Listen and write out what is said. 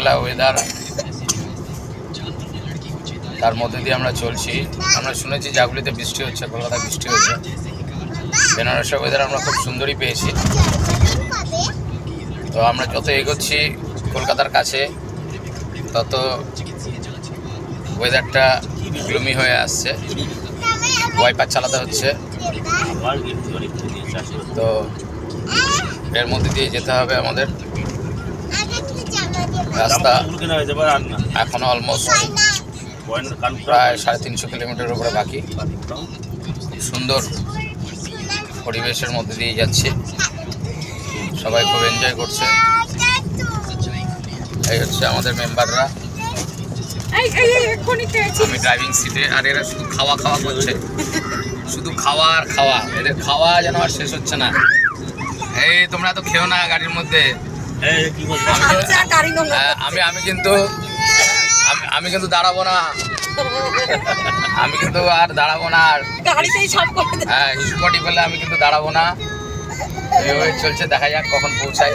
মেঘলা weather, তার মধ্যে দিয়ে আমরা চলছি। আমরা শুনেছি জাগুলিতে বৃষ্টি হচ্ছে, কলকাতায় বৃষ্টি হচ্ছে। বেনারসের ওয়েদার আমরা খুব সুন্দরই পেয়েছি। তো আমরা যত এগোচ্ছি কলকাতার কাছে, তত ওয়েদারটা গ্লুমি হয়ে আসছে। ওয়াইপার চালাতে হচ্ছে, তো এর মধ্যে দিয়ে যেতে হবে আমাদের। রাস্তা এখনো অলমোস্ট প্রায় 350 কিলোমিটার উপরে বাকি। সুন্দর পরিবেশের মধ্যে দিয়ে যাচ্ছি, সবাই খুব এনজয় করছে। এই হচ্ছে আমাদের মেম্বাররা, আমি ড্রাইভিং সিটে, আর এরা শুধু খাওয়া করছে, শুধু খাওয়া আর খাওয়া। এদের খাওয়া যেন আর শেষ হচ্ছে না। এই তোমরা তো খেও না গাড়ির মধ্যে। আমি কিন্তু দাঁড়াবো না, আমি কিন্তু আর দাঁড়াবো না। আর হ্যাঁ, স্পটি পেলে আমি কিন্তু দাঁড়াবো না। এইভাবে চলছে, দেখা যাক কখন পৌঁছাই।